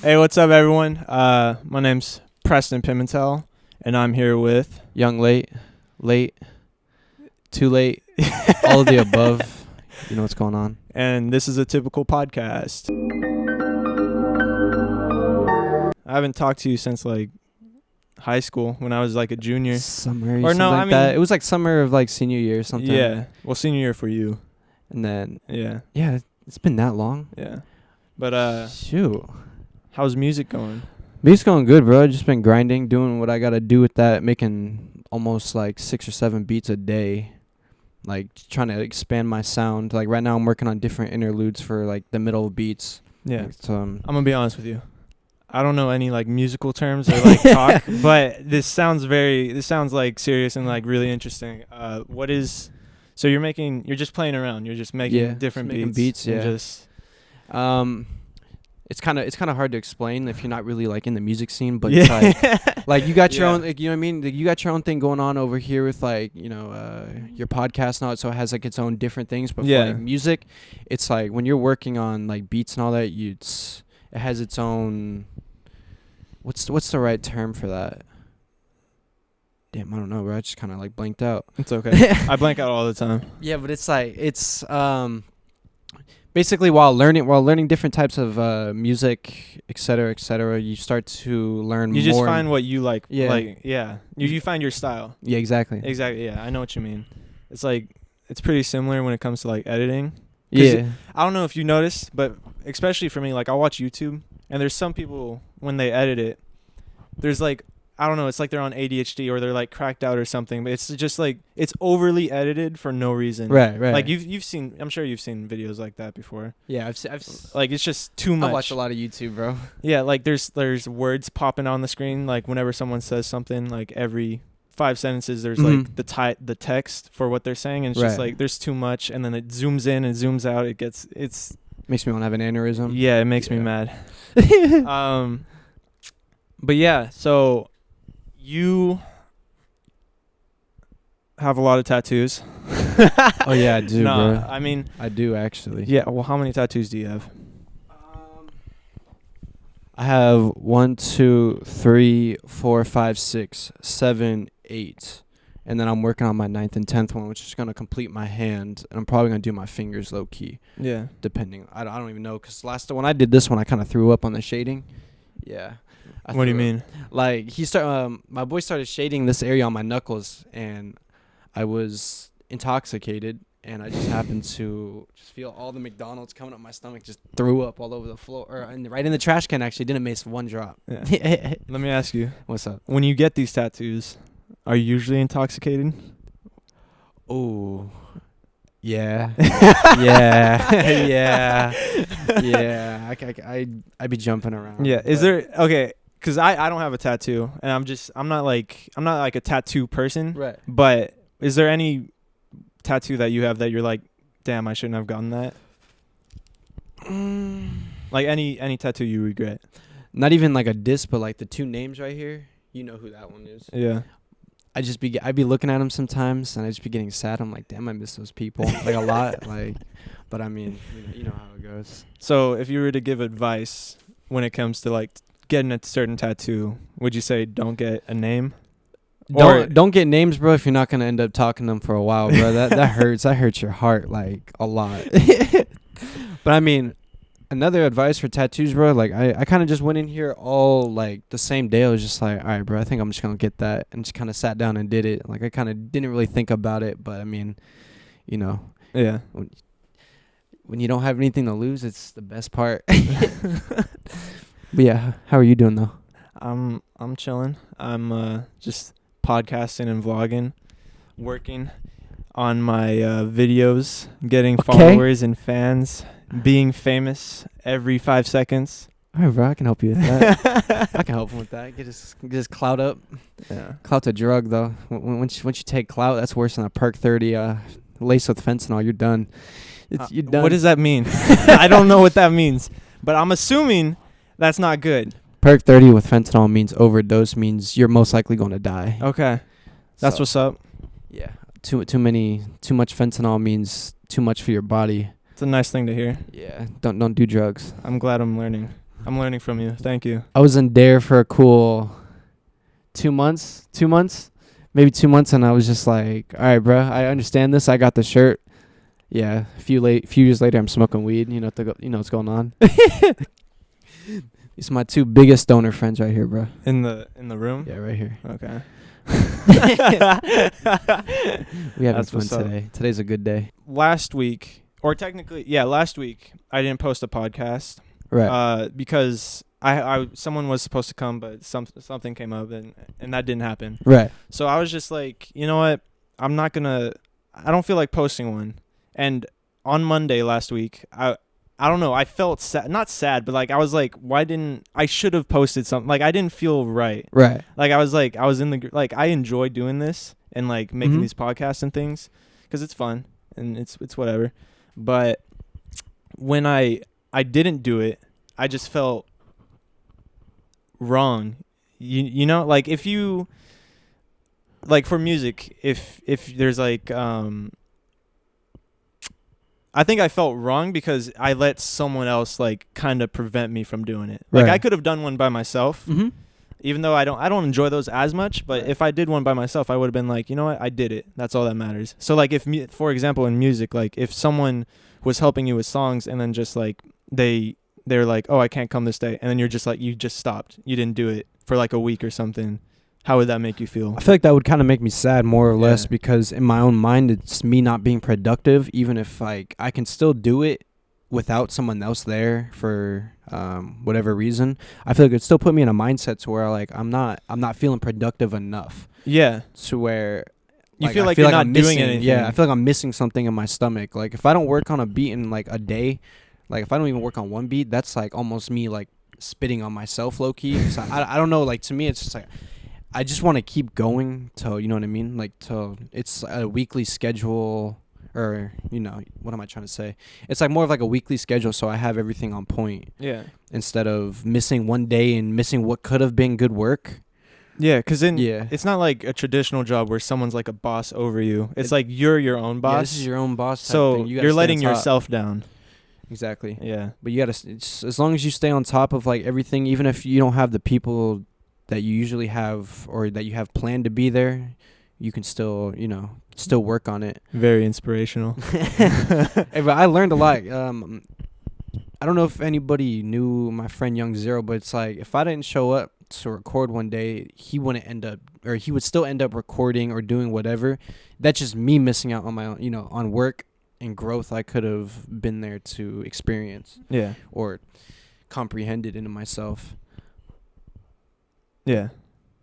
Hey, what's up, everyone? My name's Preston Pimz, and I'm here with Young, late, too late, all of the above. You know what's going on. And this is a typical podcast. I haven't talked to you since like high school when I was like a junior. Summer, or no, like I mean that. It was like summer of like senior year or something. Yeah, well, senior year for you. And then Yeah, it's been that long. yeah. But Shoot, how's music going? music's going good, bro. Just been grinding, doing what I gotta do with that, making almost like 6 or 7 beats a day. Like trying to expand my sound. Like right now, I'm working on different interludes for like the middle beats. Yeah, Like, so, I'm gonna be honest with you. I don't know any like musical terms or like talk, but this sounds like serious and like really interesting. So you're just playing around. You're just making different making beats. Yeah. Just it's kind of hard to explain if you're not really like in the music scene, but yeah. it's like you got your own, like, you know what I mean? Like, you got your own thing going on over here with like, your podcast and all that, so it has like its own different things. But for like music, it's like when you're working on like beats and all that, it has its own. What's the right term for that? Damn, I don't know, bro. I just kind of like blanked out. It's okay. I blank out all the time. Yeah, but it's like basically while learning different types of music, et cetera, you start to learn You more. just find what you like. Yeah. Like, yeah. You find your style. Yeah, exactly. Exactly. Yeah, I know what you mean. It's like it's pretty similar when it comes to like editing. Yeah. I don't know if you noticed, but especially for me, like I'll watch YouTube and there's some people when they edit it, there's like, I don't know, it's like they're on ADHD or they're like cracked out or something, but it's just like it's overly edited for no reason. Right. Like you've seen, I'm sure you've seen videos like that before. Yeah, I've Like it's just too much. I watch a lot of YouTube, bro. Yeah, like there's words popping on the screen, like whenever someone says something, like every 5 sentences there's like the text for what they're saying, and it's just like there's too much, and then it zooms in and zooms out. It's makes me want to have an aneurysm. Yeah, it makes me mad. But yeah, so you have a lot of tattoos. Oh yeah, I do, bro. I mean, I do actually. Yeah, well, how many tattoos do you have? I have 1, 2, 3, 4, 5, 6, 7, 8. And then I'm working on my 9th and 10th one, which is going to complete my hand. And I'm probably going to do my fingers low key. Yeah. Depending. I don't even know. Because when I did this one, I kind of threw up on the shading. Yeah. What do you mean? Like, my boy started shading this area on my knuckles. And I was intoxicated. And I just happened to just feel all the McDonald's coming up my stomach. Just threw up all over the floor. Right in the trash can, actually. Didn't miss one drop. Yeah. Let me ask you. What's up? When you get these tattoos, are you usually intoxicated? Oh, yeah, yeah. I be jumping around. Yeah. Is there okay? Because I don't have a tattoo, and I'm not like a tattoo person. Right. But is there any tattoo that you have that you're like, damn, I shouldn't have gotten that? Like any tattoo you regret? Not even like a diss, but like the 2 names right here. You know who that one is. Yeah. I'd be looking at them sometimes, and I'd just be getting sad. I'm like, damn, I miss those people like a lot. Like, but I mean, you know how it goes. So if you were to give advice when it comes to like getting a certain tattoo, would you say don't get a name? Don't get names, bro, if you're not gonna end up talking to them for a while, bro. That hurts. That hurts your heart like a lot. But I mean, another advice for tattoos, bro, like I kind of just went in here all like the same day. I was just like, all right, bro, I think I'm just gonna get that, and just kind of sat down and did it. Like I kind of didn't really think about it, but I mean, yeah, when you don't have anything to lose, it's the best part. But yeah, how are you doing though? I'm chilling. I'm just podcasting and vlogging, working on my videos, getting followers and fans, being famous every 5 seconds. All right, bro, I can help you with that. I can help him with that. Get his clout up. Yeah. Clout's a drug, though. Once you take clout, that's worse than a perk 30 laced with fentanyl. You're done. You're done. What does that mean? I don't know what that means, but I'm assuming that's not good. Perk 30 with fentanyl means overdose, means you're most likely going to die. Okay. That's what's up. Yeah. Too much fentanyl means too much for your body. It's a nice thing to hear. Yeah. Don't do drugs. I'm glad I'm learning. I'm learning from you. Thank you. I was in Dare for a cool 2 months, maybe 2 months, and I was just like, all right, bro, I understand this. I got the shirt. Yeah, a few years later, I'm smoking weed. You know what's going on. These are my two biggest stoner friends right here, bro. In the room? Yeah, right here. Okay. We having fun today. Today's a good day. Last week, last week, I didn't post a podcast. Right. Because someone was supposed to come, but something came up, and that didn't happen. Right. So I was just like, you know what? I don't feel like posting one. And on Monday last week, I don't know, I felt sad, not sad, but like I was like, I should have posted something. Like I didn't feel right. Right. Like I was I enjoy doing this and like making these podcasts and things because it's fun and it's whatever. But when I didn't do it, I just felt wrong. You know, like if you, like for music, if there's like, I think I felt wrong because I let someone else like kind of prevent me from doing it. Like I could have done one by myself, even though I don't enjoy those as much. But if I did one by myself, I would have been like, you know what, I did it. That's all that matters. So like if, for example, in music, like if someone was helping you with songs and then just like they're like, oh, I can't come this day, and then you're just like, you just stopped, you didn't do it for like a week or something. How would that make you feel? I feel like that would kind of make me sad, more or less, because in my own mind, it's me not being productive, even if like I can still do it without someone else there for whatever reason. I feel like it still put me in a mindset to where like I'm not feeling productive enough. Yeah. To where you feel like you're not doing anything. Yeah, I feel like I'm missing something in my stomach. Like if I don't work on a beat in like a day, like if I don't even work on one beat, that's like almost me like spitting on myself low key. So I don't know. Like to me, it's just like, I just want to keep going till, you know what I mean? Like till it's a weekly schedule, or, you know, what am I trying to say? It's like more of like a weekly schedule, so I have everything on point. Yeah. Instead of missing one day and missing what could have been good work. Yeah, because it's not like a traditional job where someone's like a boss over you. It's like you're your own boss. Yeah, this is your own boss type so thing. you're letting yourself down. Exactly. Yeah. But you gotta, as long as you stay on top of like everything, even if you don't have the people that you usually have or that you have planned to be there, you can still, you know, still work on it. Very inspirational. Hey, but I learned a lot. I don't know if anybody knew my friend Young Zero, but it's like if I didn't show up to record one day, he would still end up recording or doing whatever. That's just me missing out on my own, you know, on work and growth I could have been there to experience. Yeah. Or comprehended into myself. Yeah.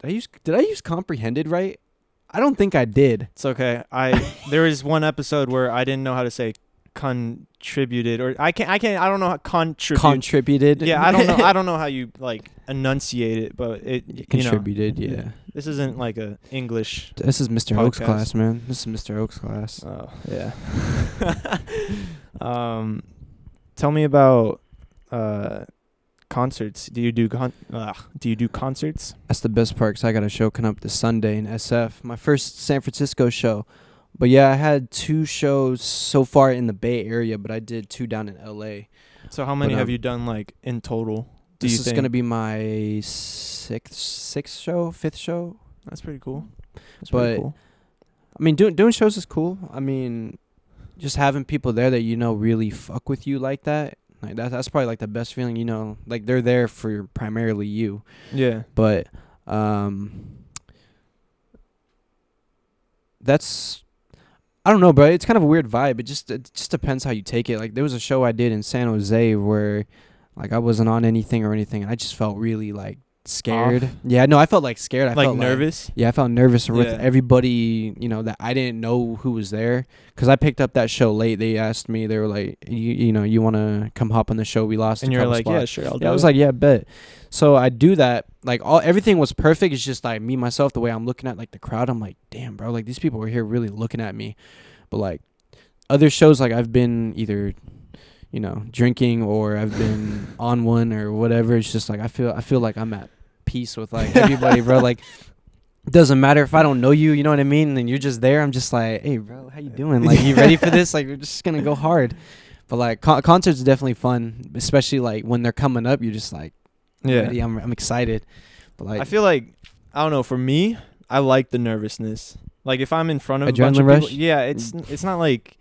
Did I use comprehended right? I don't think I did. It's okay. There was one episode where I didn't know how to say contributed, or I don't know how contributed. Yeah, I don't know how you like enunciate it, but it contributed, you know, This isn't like a English. This is Mr. Oak's podcast. class, man. This is Mr. Oak's class. Oh, yeah. Tell me about concerts. Do you do concerts? That's the best part, 'cause I got a show coming up this Sunday in SF. My first San Francisco show. But yeah, I had 2 shows so far in the Bay Area, but I did 2 down in LA. So how many have you done like in total? This is going to be my 5th show. That's pretty cool. Pretty cool. I mean, doing shows is cool. I mean, just having people there that you know really fuck with you like that. Like that's probably like the best feeling, you know, like they're there for primarily you. Yeah. But that's, I don't know, bro. It's kind of a weird vibe. It just depends how you take it. Like there was a show I did in San Jose where like I wasn't on anything, and I just felt really like scared. Yeah, no, I felt like scared. I felt nervous. Yeah, I felt nervous with everybody, you know, that I didn't know who was there, because I picked up that show late. They asked me, they were like, you know, you want to come hop on the show? We lost. And you're like, yeah, sure, I'll do it. I was like, yeah, bet. So I do that. Like everything was perfect. It's just like me, myself, the way I'm looking at like the crowd. I'm like, damn, bro, like these people were here really looking at me. But like other shows, like I've been either, you know, drinking or I've been on one or whatever. It's just like I feel like I'm at peace with like everybody, bro. Like it doesn't matter if I don't know you, you know what I mean? And you're just there. I'm just like, hey, bro, how you doing? Like, you ready for this? Like, we're just gonna go hard. But like concerts are definitely fun, especially like when they're coming up. You're just like, Yeah. ready. I'm excited. But like, I feel like, I don't know, for me, I like the nervousness. Like if I'm in front of a Adrenaline bunch of rush? people, yeah, it's not like,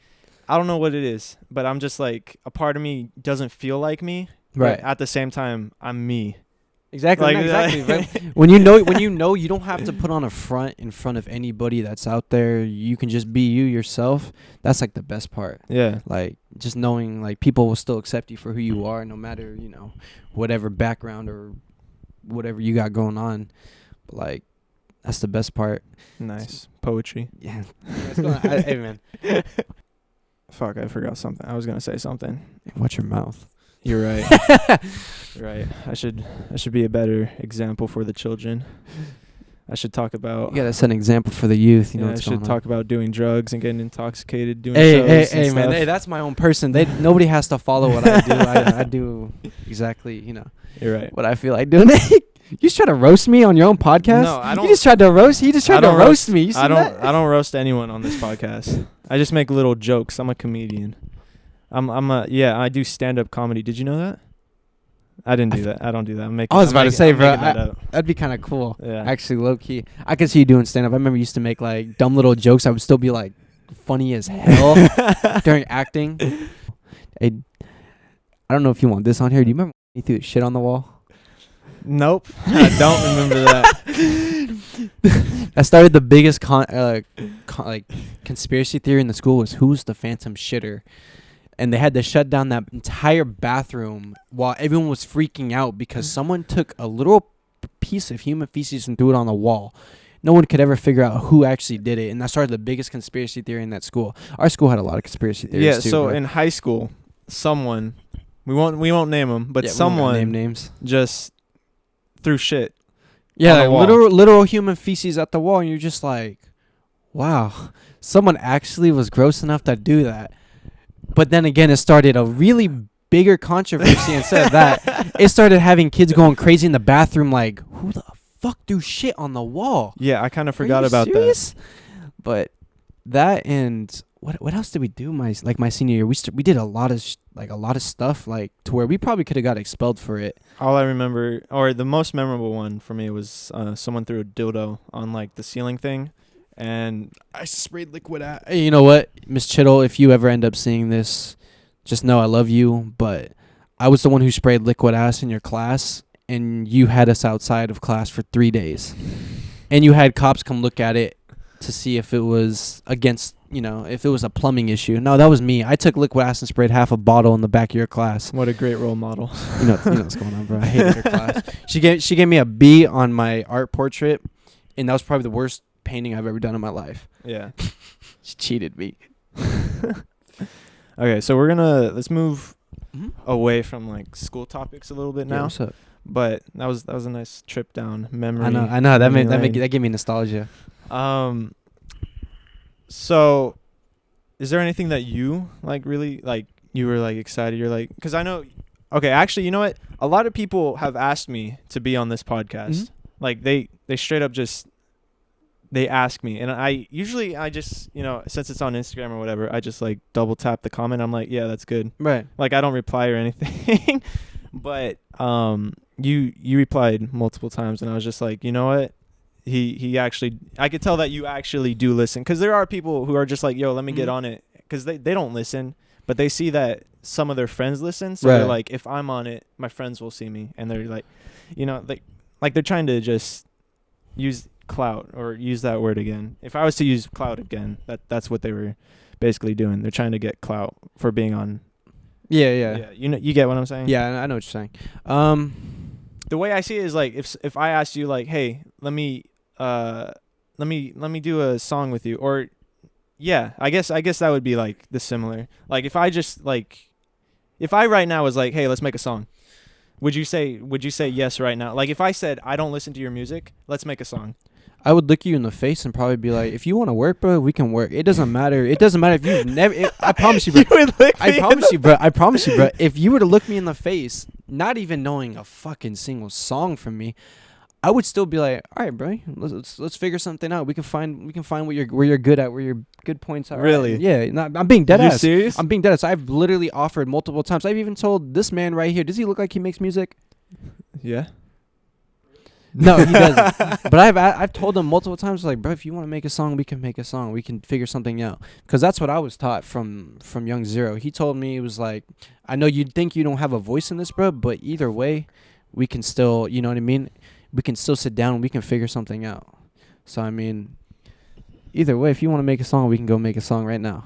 I don't know what it is, but I'm just like, a part of me doesn't feel like me. right. But at the same time, I'm me. Exactly. Like, no, exactly. Right? When you know you don't have to put on a front in front of anybody that's out there. You can just be you yourself. That's like the best part. Yeah. Like just knowing like people will still accept you for who you are, no matter whatever background or whatever you got going on. But like that's the best part. Nice. Poetry. Yeah. Hey man, Fuck, I forgot something. I was going to say something. watch your mouth. You're right. You're right. I should be a better example for the children. I should talk about. You gotta set an example for the youth. You know I what's should going on. talk about doing drugs and getting intoxicated, doing Hey, shows hey, and hey, man! stuff. Hey, that's my own person. Nobody has to follow what I do. I do exactly, You're right. what I feel like doing. You just try to roast me on your own podcast? No, I don't. You just tried to roast. He just tried to roast me. You see I don't. that? I don't roast anyone on this podcast. I just make little jokes. I'm a comedian. I do stand-up comedy. Did you know that? I didn't do that. I don't do that. I was about to say, bro, that that'd be kind of cool. Yeah. Actually, low key, I could see you doing stand up. I remember you used to make like dumb little jokes. I would still be like funny as hell during acting. Hey, I don't know if you want this on here. Do you remember when you threw shit on the wall? Nope. I don't remember that. I started the biggest conspiracy theory in the school was who's the phantom shitter. And they had to shut down that entire bathroom while everyone was freaking out because someone took a little piece of human feces and threw it on the wall. No one could ever figure out who actually did it, and that started the biggest conspiracy theory in that school. Our school had a lot of conspiracy theories Yeah. too. So bro. in high school, someone, we won't name him, but Yeah, we won't someone name names. just threw shit. Yeah, on the like wall. literal human feces at the wall, and you're just like, wow, someone actually was gross enough to do that. But then again, it started a really bigger controversy. Instead of that, it started having kids going crazy in the bathroom like, who the fuck threw shit on the wall? Yeah, I kind of forgot Are you about serious? But that and what else did we do my senior year? We did a lot of stuff like to where we probably could have got expelled for it. that. All I remember, or the most memorable one for me was someone threw a dildo on like the ceiling thing. And I sprayed liquid at. Hey, you know what, Miss Chittle, if you ever end up seeing this, just know I love you. But I was the one who sprayed liquid ass in your class, and you had us outside of class for 3 days, and you had cops come look at it to see if it was against, if it was a plumbing issue. No, that was me. I took liquid ass and sprayed half a bottle in the back of your class. what a great role model. You know what's going on, bro. I hated her class. She gave me a B on my art portrait, and that was probably the worst painting I've ever done in my life. Yeah. She cheated me. Okay, so let's move away from like school topics a little bit now. Yeah, what's up? But that was a nice trip down memory. I know. That gave me nostalgia. So, is there anything that you like really like? You were like excited. You're like, because I know. Okay, actually, you know what? A lot of people have asked me to be on this podcast. Like they straight up just. They ask me, and I just, since it's on Instagram or whatever, I just like double tap the comment. I'm like, yeah, that's good. Right. Like I don't reply or anything, but you replied multiple times, and I was just like, you know what? He actually, I could tell that you actually do listen, because there are people who are just like, yo, let me get on it, because they don't listen, but they see that some of their friends listen, so they're like, if I'm on it, my friends will see me, and they're like, they're trying to just use clout, or use that word again. If I was to use clout again, that's what they were basically doing. They're trying to get clout for being on. Yeah. You get what I'm saying? Yeah, I know what you're saying. The way I see it is like if I asked you like, hey, let me do a song with you, or yeah, I guess that would be like the similar. Like if I right now was like, hey, let's make a song. Would you say yes right now? Like if I said I don't listen to your music, let's make a song. I would look you in the face and probably be like, if you want to work, bro, we can work. It doesn't matter. It doesn't matter if you've never. I promise you, bro. I promise you, bro. If you were to look me in the face, not even knowing a fucking single song from me, I would still be like, all right, bro, let's figure something out. We can find where you're good at, where your good points are. Really? Yeah. I'm being dead ass. You serious? I'm being dead ass. I've literally offered multiple times. I've even told this man right here. Does he look like he makes music? Yeah. No, he doesn't. But I've told him multiple times, like, bro, if you want to make a song, we can make a song. We can figure something out. Because that's what I was taught from Young Zero. He told me, it was like, I know you'd think you don't have a voice in this, bro, but either way, we can still, you know what I mean? We can still sit down and we can figure something out. So, I mean, either way, if you want to make a song, we can go make a song right now.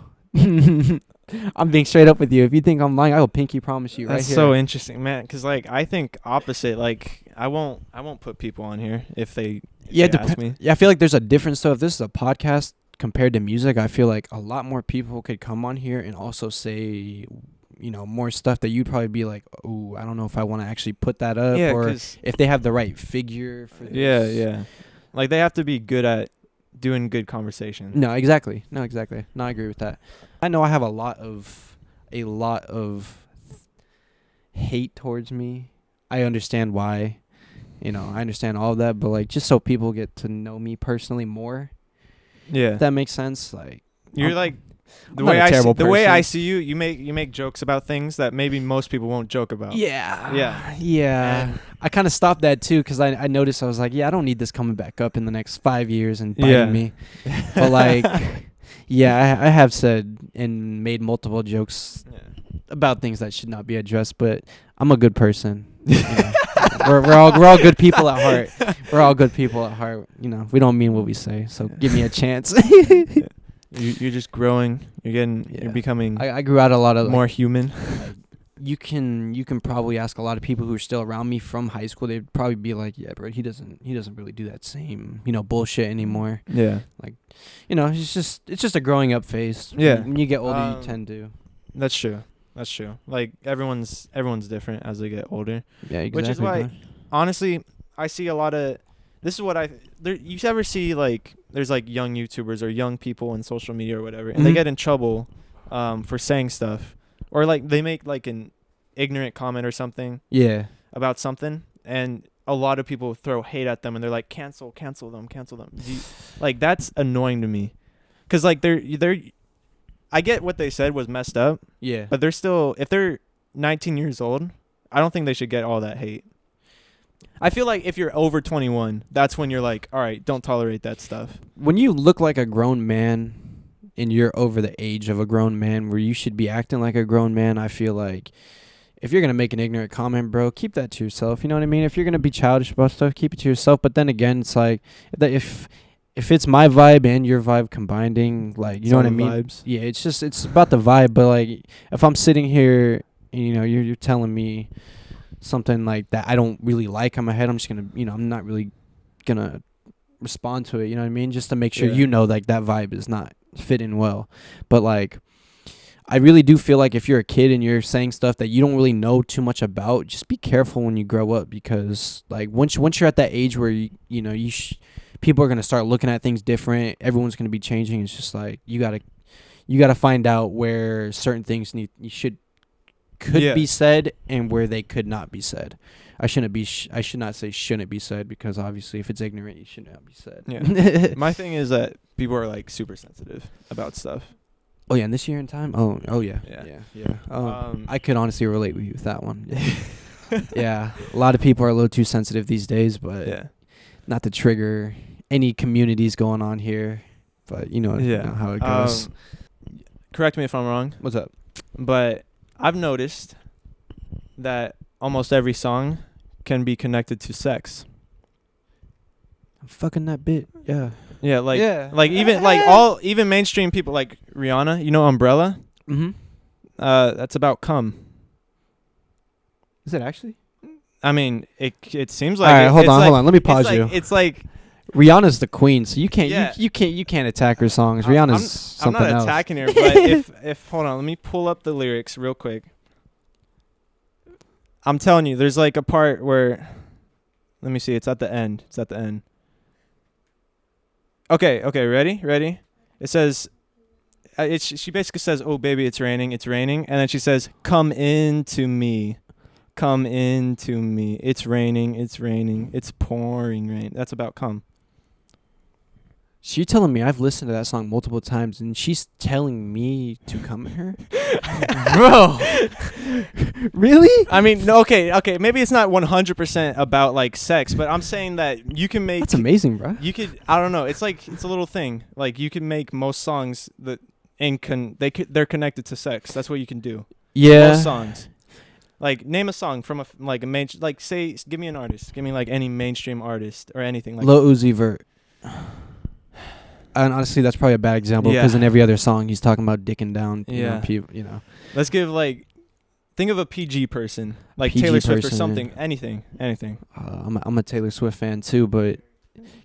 I'm being straight up with you. If you think I'm lying, I will pinky promise you right here. That's so interesting, man. Because like I think opposite. Like I won't put people on here if they ask me. Yeah, I feel like there's a difference. So if this is a podcast compared to music, I feel like a lot more people could come on here and also say, you know, more stuff that you'd probably be like, oh, I don't know if I want to actually put that up, or if they have the right figure for this. Yeah. Like they have to be good at doing good conversation. No, exactly. No, I agree with that. I know I have a lot of hate towards me. I understand why. You know, I understand all of that, but like just so people get to know me personally more. Yeah. If that makes sense. Like you're like the way I see you, you make jokes about things that maybe most people won't joke about. Yeah. I kind of stopped that too because I noticed, I was like, I don't need this coming back up in the next 5 years and biting me. But like, I have said and made multiple jokes about things that should not be addressed, but I'm a good person. You know? we're all good people at heart. We're all good people at heart. You know, we don't mean what we say, so give me a chance. You're just growing. You're becoming. I grew out a lot of more human. You can probably ask a lot of people who are still around me from high school. They'd probably be like, yeah, bro, he doesn't really do that same, you know, bullshit anymore. Yeah. Like, you know, it's just a growing up phase. Yeah. When you get older, you tend to. That's true. Like everyone's different as they get older. Yeah, exactly. Which is why, honestly, I see a lot of. This is what you ever see, like, there's like young YouTubers or young people in social media or whatever, and they get in trouble for saying stuff, or like they make like an ignorant comment or something about something, and a lot of people throw hate at them and they're like, cancel them. Like that's annoying to me, because like they're I get what they said was messed up, but they're still, if they're 19 years old, I don't think they should get all that hate. I feel like if you're over 21, that's when you're like, all right, don't tolerate that stuff. When you look like a grown man and you're over the age of a grown man where you should be acting like a grown man, I feel like if you're going to make an ignorant comment, bro, keep that to yourself. You know what I mean? If you're going to be childish about stuff, keep it to yourself. But then again, it's like if it's my vibe and your vibe combining, like, you know what I mean? Vibes. Yeah, it's about the vibe. But like, if I'm sitting here, you know, you're telling me something like that I don't really like in my head, I'm just gonna, you know, I'm not really gonna respond to it, you know what I mean, just to make sure you know, like, that vibe is not fitting well. But like, I really do feel like if you're a kid and you're saying stuff that you don't really know too much about, just be careful when you grow up, because like once you're at that age where you know people are gonna start looking at things different, everyone's gonna be changing. It's just like you gotta find out where certain things could be said and where they could not be said. I should not say shouldn't be said, because obviously if it's ignorant, it should not be said. Yeah. My thing is that people are like super sensitive about stuff. Oh yeah, in this year and time. Oh yeah. I could honestly relate with you with that one. Yeah, a lot of people are a little too sensitive these days, but not to trigger any communities going on here, but you know how it goes. Correct me if I'm wrong. What's up? But I've noticed that almost every song can be connected to sex. I'm fucking that bit. Yeah. Yeah, like even mainstream people like Rihanna, you know, Umbrella? Mm-hmm. That's about cum. Is it actually? I mean, it seems like. All right, hold on. Let me pause you. It's like Rihanna's the queen, so you can't you can't attack her songs. Rihanna's something else. I'm not attacking her, but if hold on, let me pull up the lyrics real quick. I'm telling you, there's like a part where, let me see, it's at the end. Okay, ready? It says, she basically says, "Oh baby, it's raining," and then she says, "Come into me, it's raining, it's pouring rain." That's about cum. So you're telling me I've listened to that song multiple times and she's telling me to come at her? Bro. Really? I mean, no, okay. Maybe it's not 100% about like sex, but I'm saying that you can make. That's amazing, bro. You could. I don't know. It's like it's a little thing. Like you can make most songs that they're connected to sex. That's what you can do. Yeah. Most songs. Like name a song from a main. Like say, give me an artist. Give me like any mainstream artist or anything like. Lil Uzi Vert. And honestly, that's probably a bad example because in every other song he's talking about dicking down. You know. Let's give think of a PG person, like PG Taylor Swift or person, something. Anything. I'm a Taylor Swift fan too, but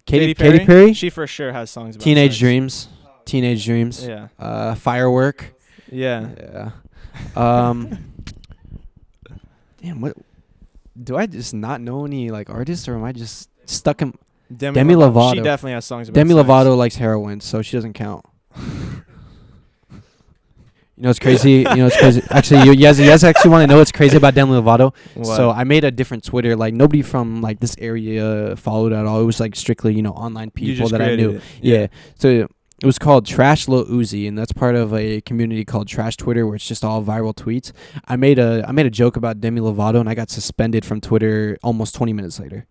Katy Perry. She for sure has songs about Teenage sex. Dreams. Teenage Dreams. Yeah. Firework. Yeah. Damn, what? Do I just not know any like artists, or am I just stuck in? Demi Lovato. She definitely has songs about Demi sex. Lovato likes heroin, so she doesn't count. You know what's crazy? Actually, you guys actually want to know what's crazy about Demi Lovato? What? So I made a different Twitter. Like nobody from like this area followed at all. It was like strictly online people that I knew. Yeah. So it was called Trash Lil Uzi, and that's part of a community called Trash Twitter, where it's just all viral tweets. I made a joke about Demi Lovato, and I got suspended from Twitter almost 20 minutes later.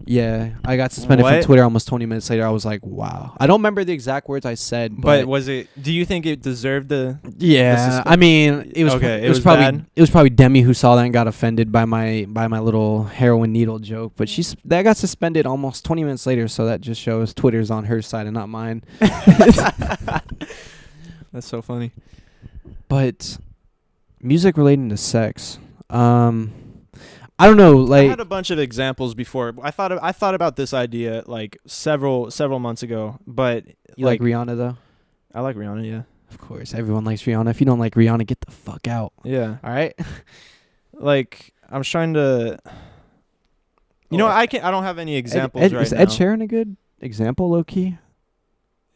Yeah, I got suspended from Twitter almost 20 minutes later. I was like, wow. I don't remember the exact words I said, but was it? Do you think it desered the? Yeah, I mean, it was okay. It was probably Demi who saw that and got offended by my little heroin needle joke. But that got suspended almost 20 minutes later, so that just shows Twitter's on her side and not mine. That's so funny. But music relating to sex, I don't know. Like, I had a bunch of examples before. I thought about this idea like several months ago. But you like Rihanna though? I like Rihanna. Yeah, of course. Everyone likes Rihanna. If you don't like Rihanna, get the fuck out. Yeah. All right. Like I'm trying to. I don't have any examples right now. Is Ed Sheeran a good example, low key?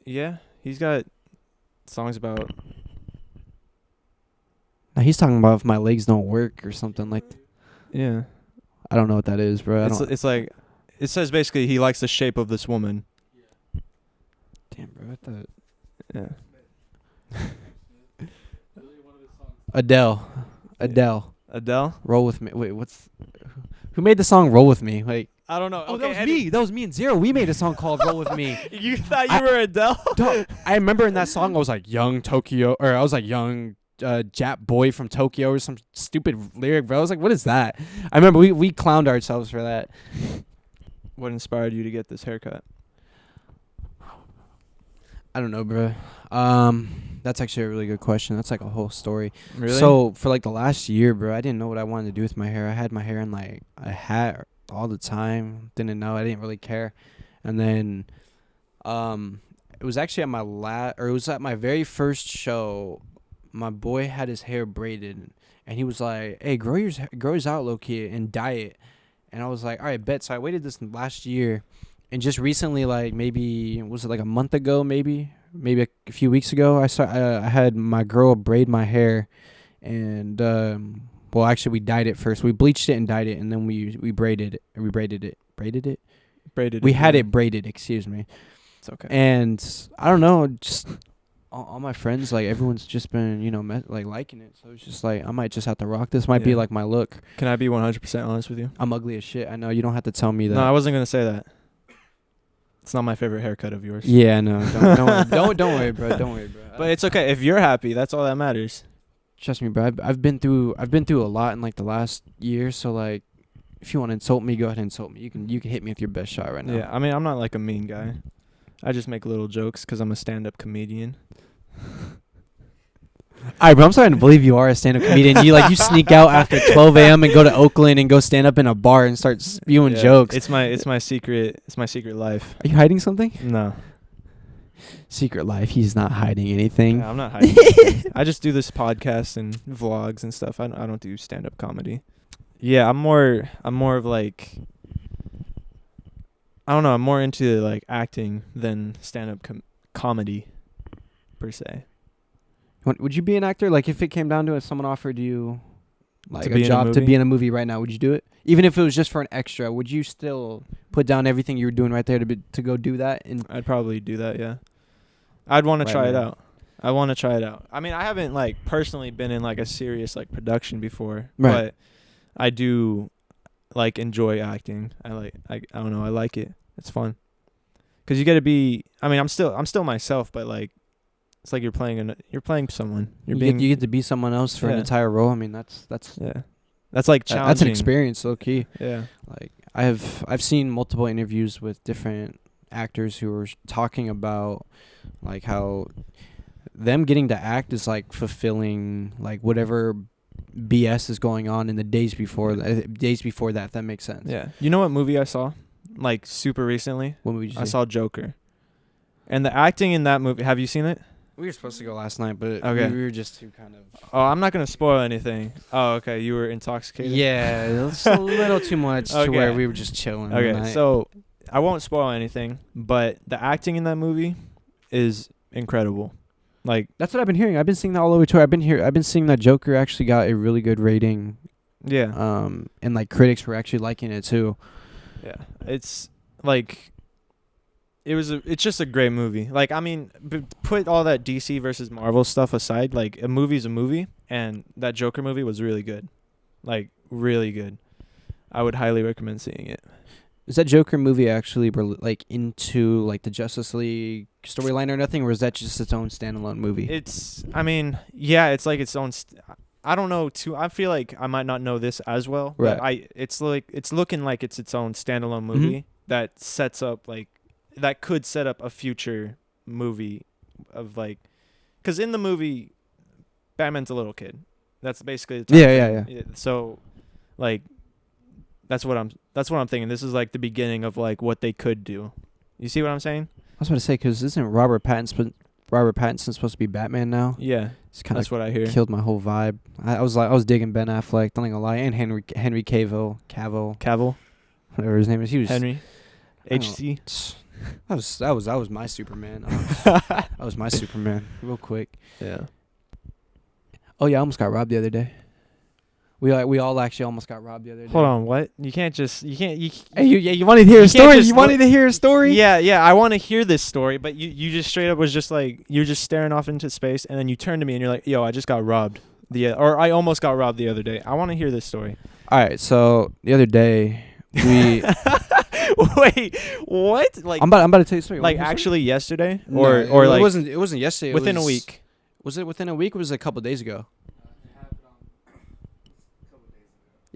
Yeah, he's got songs about. Now he's talking about if my legs don't work or something like. Yeah. I don't know what that is, bro. It's like, it says basically he likes the shape of this woman. Damn, bro. What the? Yeah. Adele. Roll with me. Wait, who made the song "Roll with Me"? Like, I don't know. Oh, okay, that was me and Zero. We made a song called "Roll with Me." You thought you were Adele? I remember in that song I was like young Tokyo, or I was like young. Jap boy from Tokyo or some stupid lyric, bro. I was like, what is that? I remember we clowned ourselves for that. What inspired you to get this haircut? I don't know, bro. That's actually a really good question. That's like a whole story. Really? So for like the last year, bro, I didn't know what I wanted to do with my hair. I had my hair in like a hat all the time. Didn't know. I didn't really care. And then it was actually at my very first show. My boy had his hair braided, and he was like, "Hey, grow yours out, low key, and dye it." And I was like, "All right, bet." So I waited this last year, and just recently, like maybe was it like a month ago, maybe a few weeks ago, I had my girl braid my hair, and well, actually, we dyed it first. We bleached it and dyed it, and then we braided it. We braided it. We had it braided. Excuse me. It's okay. And I don't know, just. All my friends, like everyone's just been, liking it. So it's just like I might just have to rock. This might be like my look. Can I be 100% honest with you? I'm ugly as shit. I know you don't have to tell me that. No, I wasn't gonna say that. It's not my favorite haircut of yours. Yeah, no, don't worry, bro. Don't worry, bro. But it's okay if you're happy. That's all that matters. Trust me, bro. I've been through a lot in like the last year. So like, if you want to insult me, go ahead and insult me. You can hit me with your best shot right now. Yeah, I mean I'm not like a mean guy. I just make little jokes because I'm a stand-up comedian. Alright, bro, I'm starting to believe you are a stand-up comedian. You sneak out after 12 a.m. and go to Oakland and go stand up in a bar and start spewing jokes. It's my secret life. Are you hiding something? No. Secret life. He's not hiding anything. Yeah, I'm not hiding anything. I just do this podcast and vlogs and stuff. I don't do stand-up comedy. Yeah, I'm more of like I don't know, I'm more into like acting than stand-up comedy per se. Would you be an actor? Like if it came down to it, someone offered you like a job to be in a movie right now, would you do it? Even if it was just for an extra, would you still put down everything you were doing right there to go do that? And I'd probably do that. Yeah, I'd want to try it out. I want to try it out. I mean, I haven't like personally been in like a serious like production before, but I do like enjoy acting. I don't know. I like it. It's fun. Cause you got to be. I mean, I'm still myself, but like, it's like you're playing someone. You get to be someone else for an entire role. I mean, that's like challenging. That's an experience, low key. Yeah. Like I've seen multiple interviews with different actors who were talking about like how them getting to act is like fulfilling like whatever BS is going on in the days before that. If that makes sense. Yeah. You know what movie I saw? Like super recently. What movie did you see? I saw Joker. And the acting in that movie, have you seen it? We were supposed to go last night, but okay. we were just too kind of... Oh, I'm not going to spoil anything. Oh, okay. You were intoxicated? Yeah, it was a little too much to where we were just chilling. Okay, so I won't spoil anything, but the acting in that movie is incredible. Like, that's what I've been hearing. I've been seeing that all over Twitter. I've been seeing that Joker actually got a really good rating. Yeah. And like critics were actually liking it too. Yeah. It's like it's just a great movie. Like, I mean, put all that DC versus Marvel stuff aside, like a movie's a movie, and that Joker movie was really good. Like, really good. I would highly recommend seeing it. Is that Joker movie actually like into like the Justice League storyline or nothing, or is that just its own standalone movie? It's like its own. I don't know too. I feel like I might not know this as well, right? But it's looking like it's its own standalone movie that sets up like that could set up a future movie of like, because in the movie, Batman's a little kid. That's basically the yeah. So, like. That's what I'm thinking. This is like the beginning of like what they could do. You see what I'm saying? I was about to say, because isn't Robert Pattinson supposed to be Batman now? Yeah, that's what I hear. Killed my whole vibe. I was digging Ben Affleck. Don't gonna lie, and Henry Cavill, whatever his name is. He was Henry. HC. That was my Superman. That was my Superman. Real quick. Yeah. Oh yeah, I almost got robbed the other day. We all actually almost got robbed the other day. Hold on, what? You can't. Hey, you wanted to hear a story? You wanted to hear a story? Yeah. I want to hear this story, but you just straight up was just like you were just staring off into space, and then you turned to me and you're like, "Yo, I just got robbed." Or I almost got robbed the other day. I want to hear this story. All right, so the other day we. Wait, what? Like I'm about to tell you a story. Like actually yesterday, or like it wasn't yesterday. Within a week. Was it within a week? Or was it a couple days ago?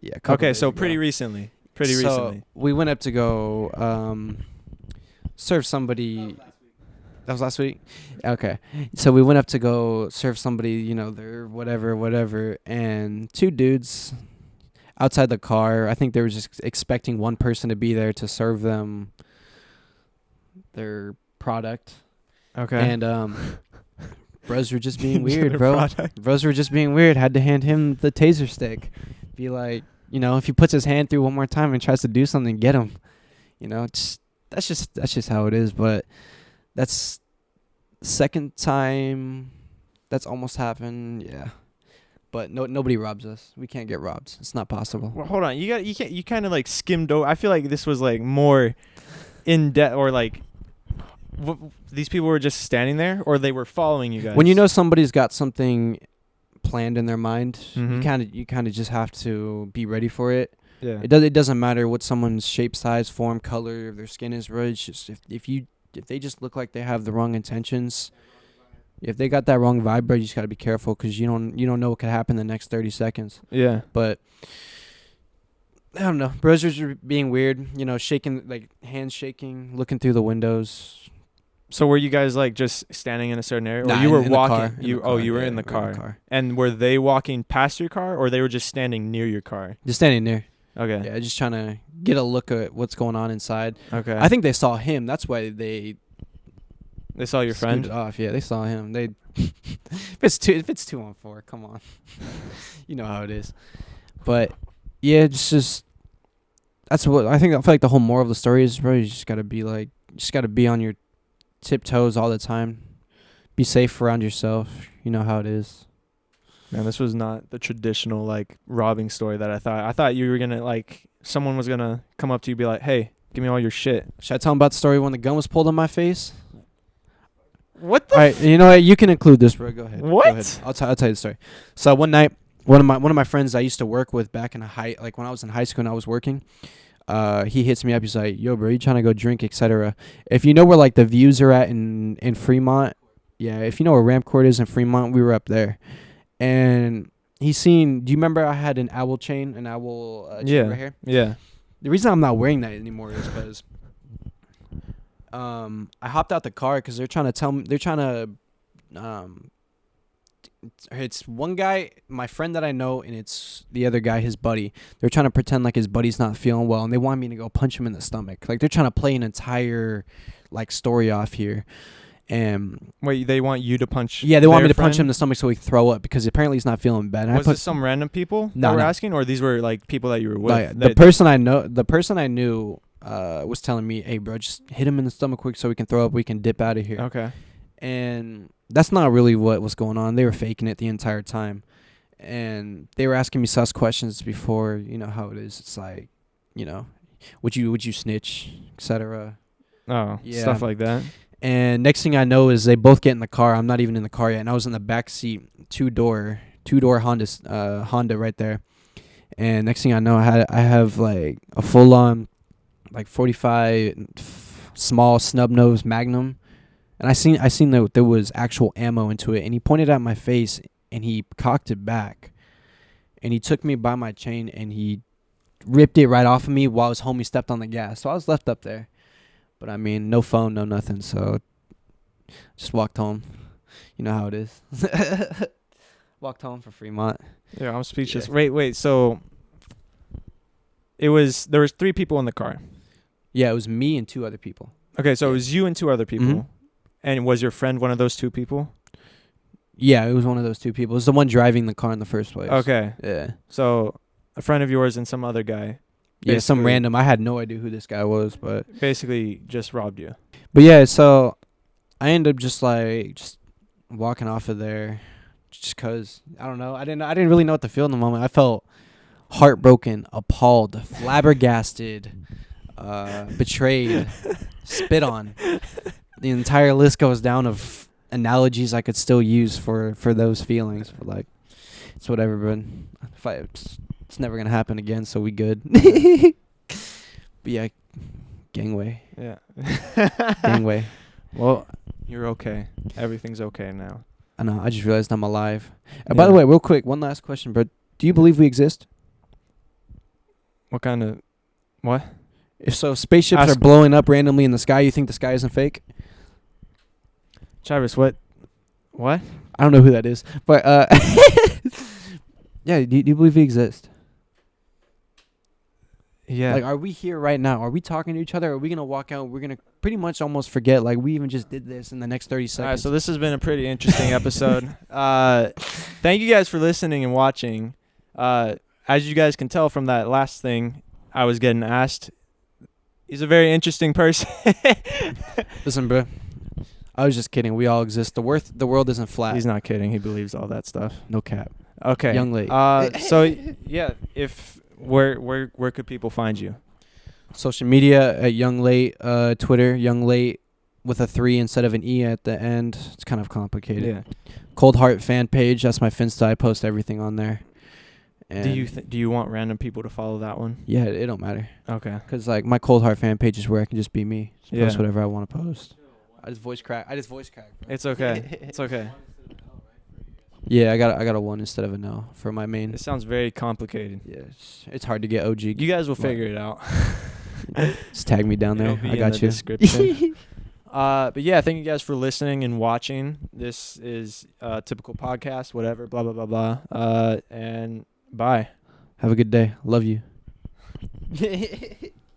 Yeah. Okay, so pretty recently. Recently. We went up to go serve somebody. That was last week? Okay. So we went up to go serve somebody, their whatever, and two dudes outside the car. I think they were just expecting one person to be there to serve them their product. Okay. And bros were just being weird, bro. Bros were just being weird. Had to hand him the taser stick. Be like, if he puts his hand through one more time and tries to do something, get him. That's just how it is. But that's the second time that's almost happened. Yeah. But nobody robs us. We can't get robbed. It's not possible. Well, hold on. You kind of like skimmed over. I feel like this was like more in depth, or like these people were just standing there, or they were following you guys. When somebody's got something planned in their mind, you kind of just have to be ready for it. Yeah. It doesn't matter what someone's shape, size, form, color, if their skin is red. It's just if they just look like they have the wrong intentions, if they got that wrong vibe, bro, you just gotta be careful, because you don't know what could happen in the next 30 seconds. Yeah. But I don't know. Bros are being weird. Shaking, like hands shaking, looking through the windows. So were you guys like just standing in a certain area, or nah, you were in walking? The car. You were in the car. And were they walking past your car, or they were just standing near your car? Just standing there. Okay. Yeah, just trying to get a look at what's going on inside. Okay. I think they saw him. That's why they saw your friend off. Yeah, they saw him. They if it's 2-on-4, come on. You know how it is. But yeah, it's just that's what I feel like the whole moral of the story is, bro. You just gotta be on your tiptoes all the time. Be safe around yourself. You know how it is. Man, this was not the traditional like robbing story that I thought. I thought you were gonna like someone was gonna come up to you and be like, "Hey, Give me all your shit. Should I tell him about the story when the gun was pulled on my face? What the? All right, you know what? You can include this, bro. Go ahead. What? Go ahead. I'll tell you the story. So one night, one of my friends I used to work with back in when I was in high school and I was working, he hits me up. He's like, "Yo, bro, you trying to go drink, etc." If you know where like the views are at in Fremont, yeah. If you know where Ramp Court is in Fremont, we were up there, and he's seen. Do you remember I had an owl chain, chain right here? Yeah. The reason I'm not wearing that anymore is because I hopped out the car because they're trying to tell me it's one guy, my friend that I know, and it's the other guy, his buddy. They're trying to pretend like his buddy's not feeling well, and they want me to go punch him in the stomach. Like they're trying to play an entire like story off here. And wait, they want you to punch? Yeah, they want me to friend? punch him in the stomach so he throw up because apparently he's not feeling bad. And was this some random people that were asking, or these were like people that you were with? Like, the person I knew was telling me, "Hey, bro, just hit him in the stomach quick so we can throw up. We can dip out of here." Okay. And that's not really what was going on. They were faking it the entire time, and they were asking me sus questions before. You know how it is. It's like, you know, would you snitch, etc. Oh, yeah. Stuff like that. And next thing I know is they both get in the car. I'm not even in the car yet, and I was in the back seat, two door Honda right there. And next thing I know, I have like a full on, like 45 small snub nose Magnum, and I seen that there was actual ammo into it. And he pointed at my face, and he cocked it back, and he took me by my chain, and he ripped it right off of me while his homie stepped on the gas. So I was left up there. But I mean, no phone, no nothing, so just walked home. You know how it is. Walked home from Fremont. Yeah, I'm speechless. Yeah. Wait. So there was 3 people in the car. Yeah, it was me and 2 other people. Okay, so it was you and 2 other people. Mm-hmm. And was your friend one of those 2 people? Yeah, it was one of those 2 people. It was the one driving the car in the first place. Okay. Yeah. So a friend of yours and some other guy. Yeah, some random. I had no idea who this guy was, but basically just robbed you. But yeah, so I ended up just walking off of there, just cause I don't know. I didn't really know what to feel in the moment. I felt heartbroken, appalled, flabbergasted, betrayed, spit on. The entire list goes down of analogies I could still use for those feelings. But like, it's whatever. But it's never gonna happen again, so we good. But yeah, gangway. Yeah. Gangway. Well, you're okay. Everything's okay now. I know. I just realized I'm alive. By the way, real quick, one last question, bro. Do you believe we exist? What kind of... What? If so, spaceships are blowing up randomly in the sky, you think the sky isn't fake? Travis, what? What? I don't know who that is. But, yeah, do you believe we exist? Yeah. Like, are we here right now? Are we talking to each other? Are we going to walk out? We're going to pretty much almost forget, like, we even just did this in the next 30 seconds. All right, so this has been a pretty interesting episode. Thank you guys for listening and watching. As you guys can tell from that last thing I was getting asked, he's a very interesting person. Listen, bro. I was just kidding. We all exist. The world isn't flat. He's not kidding. He believes all that stuff. No cap. Okay. Young late. So, yeah, where could people find you? Social media at Young Late, Twitter Young Late with a 3 instead of an E at the end. It's kind of complicated. Yeah. Cold Heart fan page. That's my Finsta. I post everything on there. And do you want random people to follow that one? Yeah, it don't matter. Okay. Cause like my Cold Heart fan page is where I can just be me. Just yeah. Post whatever I want to post. I just voice crack. Bro. It's okay. It's okay. Yeah, I got a 1 instead of an L for my main. It sounds very complicated. Yeah, it's hard to get OG. You guys will figure it out. Just tag me down there. I got you. Description. But yeah, thank you guys for listening and watching. This is a typical podcast, whatever, blah blah blah blah. And bye. Have a good day. Love you.